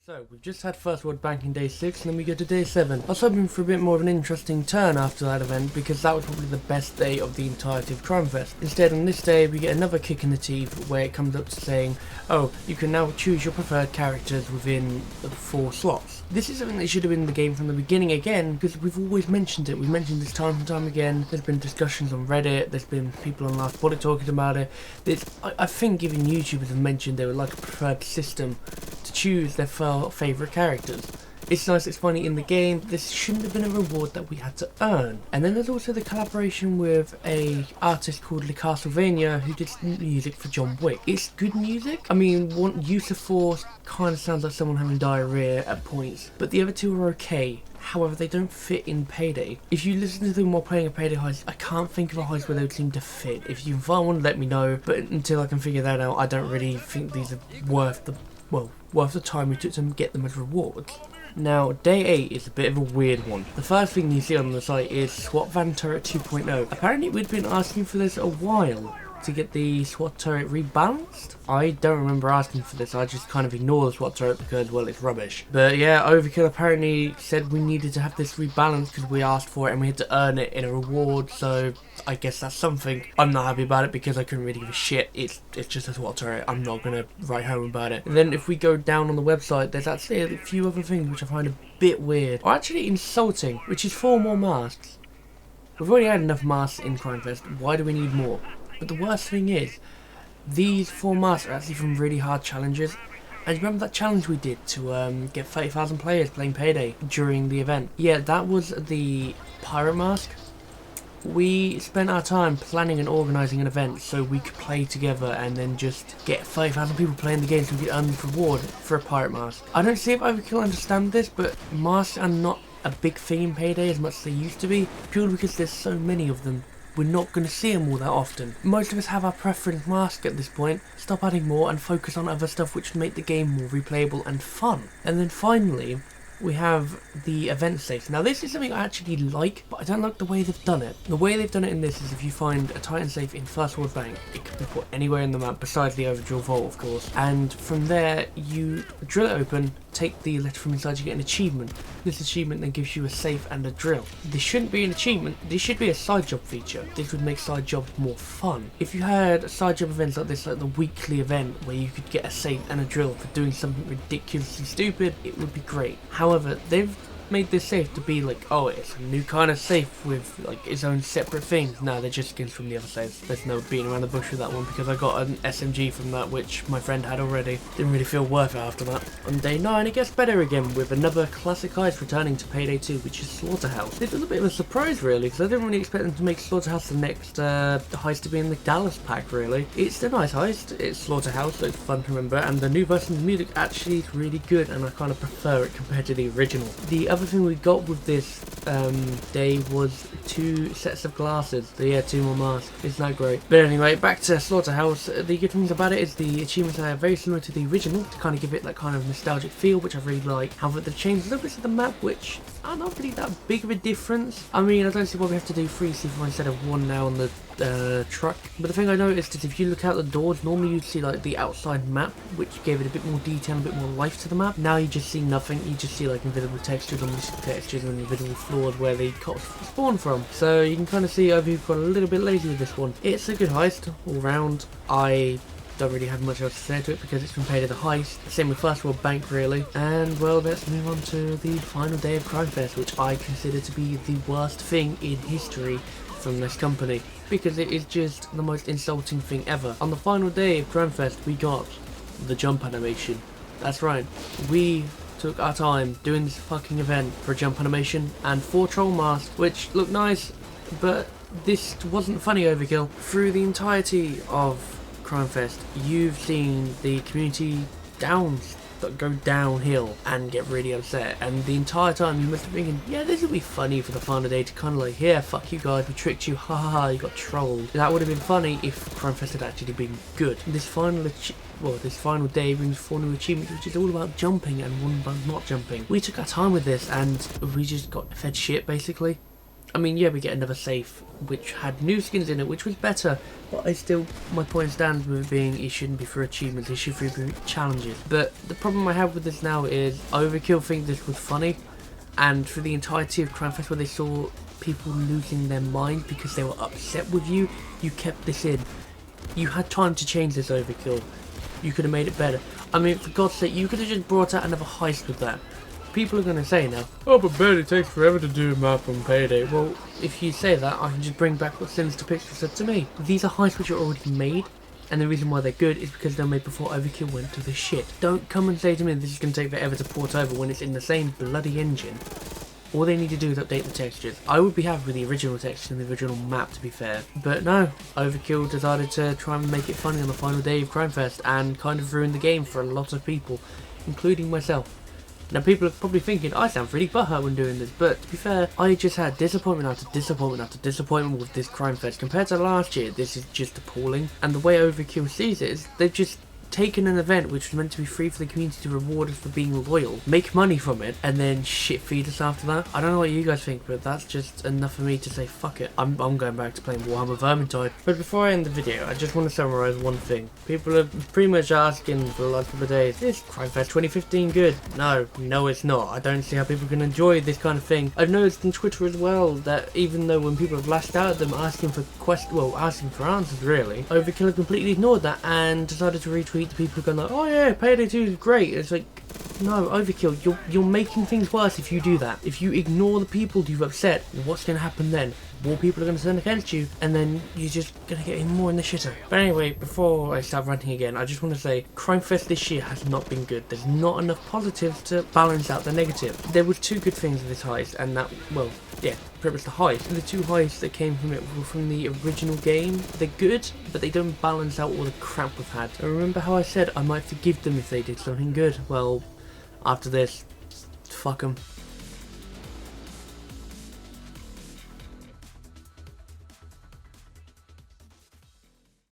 So, we've just had First World Banking Day 6 and then we go to Day 7. I was hoping for a bit more of an interesting turn after that event because that was probably the best day of the entirety of Crimefest. Instead, on this day, we get another kick in the teeth where it comes up to saying, oh, you can now choose your preferred characters within the 4 slots. This is something that should have been in the game from the beginning again because we've always mentioned it. We've mentioned this time and time again. There's been discussions on Reddit, there's been people on Last Bullet talking about it. I think even YouTubers have mentioned they would like a preferred system to choose their favourite characters. It's nice, it's funny in the game. This shouldn't have been a reward that we had to earn. And then there's also the collaboration with a artist called Castlevania who did music for John Wick. It's good music. I mean, Use of Force kind of sounds like someone having diarrhea at points, but the other two are okay. However, they don't fit in Payday. If you listen to them while playing a Payday heist, I can't think of a heist where they would seem to fit. If you find one, let me know. But until I can figure that out, I don't really think these are worth the time we took to get them as rewards. Now, Day 8 is a bit of a weird one. The first thing you see on the site is SWAT Van Turret 2.0. Apparently we'd been asking for this a while to get the SWAT turret rebalanced. I don't remember asking for this, I just kind of ignore the SWAT turret because, well, it's rubbish. But yeah, Overkill apparently said we needed to have this rebalanced because we asked for it and we had to earn it in a reward, so I guess that's something. I'm not happy about it because I couldn't really give a shit. It's just a SWAT turret, I'm not going to write home about it. And then if we go down on the website, there's actually a few other things which I find a bit weird, or actually insulting, which is 4 more masks. We've already had enough masks in Crimefest, why do we need more? But the worst thing is, these 4 masks are actually from really hard challenges. And remember that challenge we did to get 30,000 players playing Payday during the event? Yeah, that was the pirate mask. We spent our time planning and organising an event so we could play together and then just get 30,000 people playing the game so we could earn the reward for a pirate mask. I don't see if Overkill understand this, but masks are not a big thing in Payday as much as they used to be, purely because there's so many of them. We're not going to see them all that often. Most of us have our preference mask at this point. Stop adding more and focus on other stuff which make the game more replayable and fun. And then finally, we have the event safe. Now this is something I actually like, but I don't like the way they've done it. The way they've done it in this is if you find a Titan safe in First World Bank, it can be put anywhere in the map besides the Overdrill Vault, of course. And from there, you drill it open, take the letter from inside, you get an achievement. This achievement then gives you a safe and a drill. This shouldn't be an achievement, this should be a side job feature. This would make side jobs more fun. If you had side job events like this, like the weekly event where you could get a safe and a drill for doing something ridiculously stupid, it would be great. However, they've made this safe to be like, oh, it's a new kind of safe with like its own separate things. No, they're just skins from the other safes. There's no beating around the bush with that one because I got an SMG from that which my friend had already. Didn't really feel worth it after that. On Day 9 it gets better again with another classic heist returning to Payday 2, which is Slaughterhouse. This was a bit of a surprise really because I didn't really expect them to make Slaughterhouse the next heist to be in the Dallas pack really. It's a nice heist, it's Slaughterhouse so it's fun to remember, and the new version of the music actually is really good and I kind of prefer it compared to the original. The other thing we got with this day was 2 sets of glasses. So yeah, 2 more masks. Isn't that great? But anyway, back to Slaughterhouse. The good things about it is the achievements are very similar to the original to kind of give it that kind of nostalgic feel, which I really like. However, they've changed a little bit of the map, which are not really that big of a difference. I mean, I don't see why we have to do 3 C4 instead of 1 now on the truck. But the thing I noticed is if you look out the doors, normally you'd see like the outside map, which gave it a bit more detail, a bit more life to the map. Now you just see nothing. You just see like invisible textures on these textures and invisible floors where they spawn from. So you can kind of see I've got a little bit lazy with this one. It's a good heist all round. I don't really have much else to say to it because it's from Payday the heist. Same with First World Bank really. And well, let's move on to the final day of Crimefest, which I consider to be the worst thing in history from this company because it is just the most insulting thing ever. On the final day of Crimefest we got the jump animation. That's right, we took our time doing this fucking event for a jump animation and 4 troll masks which look nice, but this wasn't funny, Overkill. Through the entirety of Crimefest you've seen the community go downhill and get really upset, and the entire time you must be thinking, yeah, this would be funny for the final day to kind of like, yeah, fuck you guys, we tricked you, ha ha ha, you got trolled. That would have been funny if Crimefest had actually been good. This final day brings 4 new achievements, which is all about jumping and 1 about not jumping. We took our time with this and we just got fed shit basically. I mean, yeah, we get another safe which had new skins in it, which was better, but my point stands with it being it shouldn't be for achievements, it should be for challenges. But the problem I have with this now is Overkill think this was funny, and for the entirety of Crimefest where they saw people losing their mind because they were upset with you, you kept this in. You had time to change this, Overkill. You could have made it better. I mean, for God's sake, you could have just brought out another heist with that. People are going to say now, oh, but Ben, it takes forever to do a map on Payday. Well, if you say that, I can just bring back what Sinister Pictures said to me. These are heists which are already made, and the reason why they're good is because they're made before Overkill went to the shit. Don't come and say to me this is going to take forever to port over when it's in the same bloody engine. All they need to do is update the textures. I would be happy with the original textures and the original map, to be fair. But no, Overkill decided to try and make it funny on the final day of Crimefest and kind of ruin the game for a lot of people, including myself. Now people are probably thinking, I sound really butthurt when doing this, but to be fair, I just had disappointment after disappointment after disappointment with this Crimefest. Compared to last year, this is just appalling. And the way Overkill sees it is, they've just taken an event which was meant to be free for the community to reward us for being loyal, make money from it, and then shit feed us after that. I don't know what you guys think, but that's just enough for me to say fuck it. I'm going back to playing Warhammer Vermintide. But before I end the video, I just want to summarise one thing. People are pretty much asking for the last couple of days, is Crimefest 2015 good? No it's not. I don't see how people can enjoy this kind of thing. I've noticed on Twitter as well that even though when people have lashed out at them asking for asking for answers really, Overkill have completely ignored that and decided to retweet the people going like, oh yeah, Payday 2 is great. It's like, no, Overkill, you're making things worse if you do that. If you ignore the people you've upset, what's going to happen then? More people are going to turn against you, and then you're just going to get even more in the shitter. But anyway, before I start ranting again, I just want to say, Crimefest this year has not been good. There's not enough positives to balance out the negative. There was two good things in this heist, and that, well, yeah, pretty much the heist. The two heists that came from it were from the original game. They're good, but they don't balance out all the crap we've had. And remember how I said I might forgive them if they did something good? Well, after this, fuck them.